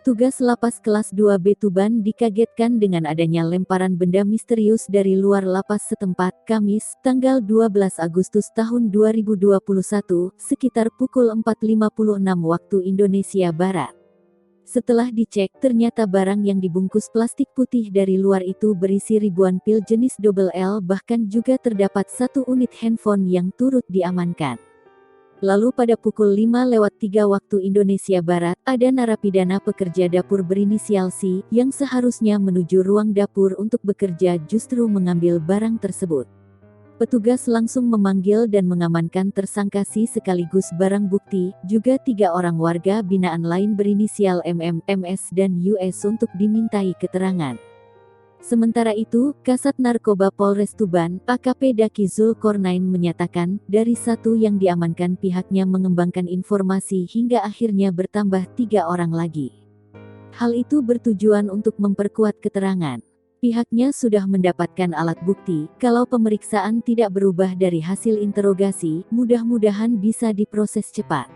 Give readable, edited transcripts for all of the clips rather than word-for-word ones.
Tugas lapas kelas 2B Tuban dikagetkan dengan adanya lemparan benda misterius dari luar lapas setempat, Kamis, tanggal 12 Agustus tahun 2021, sekitar pukul 4.56 waktu Indonesia Barat. Setelah dicek, ternyata barang yang dibungkus plastik putih dari luar itu berisi ribuan pil jenis double L, bahkan juga terdapat satu unit handphone yang turut diamankan. Lalu pada pukul 5:03 waktu Indonesia Barat, ada narapidana pekerja dapur berinisial C, yang seharusnya menuju ruang dapur untuk bekerja justru mengambil barang tersebut. Petugas langsung memanggil dan mengamankan tersangka C sekaligus barang bukti, juga 3 orang warga binaan lain berinisial MM, MS dan US untuk dimintai keterangan. Sementara itu, Kasat Narkoba Polres Tuban, AKP Daki Zulkornain menyatakan, dari satu yang diamankan pihaknya mengembangkan informasi hingga akhirnya bertambah 3 orang lagi. Hal itu bertujuan untuk memperkuat keterangan. Pihaknya sudah mendapatkan alat bukti, kalau pemeriksaan tidak berubah dari hasil interogasi, mudah-mudahan bisa diproses cepat.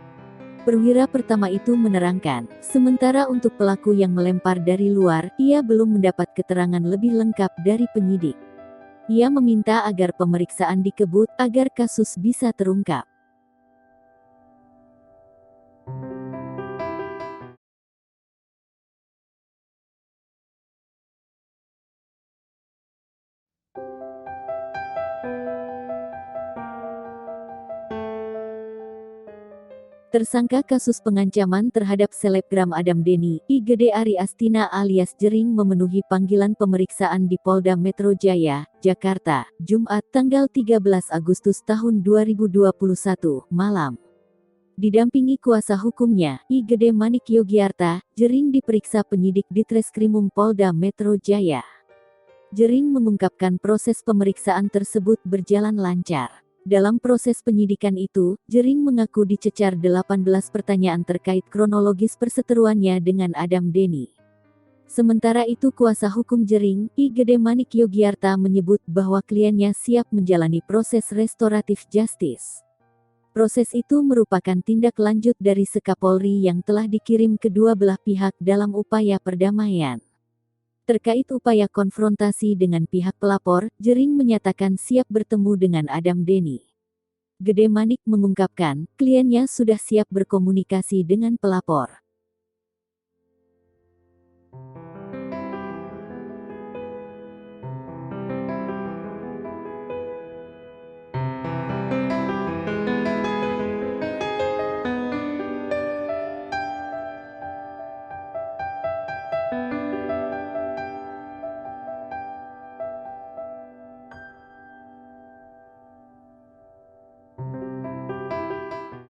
Perwira pertama itu menerangkan, sementara untuk pelaku yang melempar dari luar, ia belum mendapat keterangan lebih lengkap dari penyidik. Ia meminta agar pemeriksaan dikebut, agar kasus bisa terungkap. Tersangka kasus pengancaman terhadap selebgram Adam Denny, IGD Ari Astina alias Jering memenuhi panggilan pemeriksaan di Polda Metro Jaya, Jakarta, Jumat tanggal 13 Agustus tahun 2021, malam. Didampingi kuasa hukumnya, IGD Manik Yogyarta, Jering diperiksa penyidik Ditreskrimum Polda Metro Jaya. Jering mengungkapkan proses pemeriksaan tersebut berjalan lancar. Dalam proses penyidikan itu, Jering mengaku dicecar 18 pertanyaan terkait kronologis perseteruannya dengan Adam Denny. Sementara itu kuasa hukum Jering, IGD Manik Yogyarta menyebut bahwa kliennya siap menjalani proses restoratif justice. Proses itu merupakan tindak lanjut dari Sekapolri yang telah dikirim kedua belah pihak dalam upaya perdamaian. Terkait upaya konfrontasi dengan pihak pelapor, Jering menyatakan siap bertemu dengan Adam Denny. Gede Manik mengungkapkan, kliennya sudah siap berkomunikasi dengan pelapor.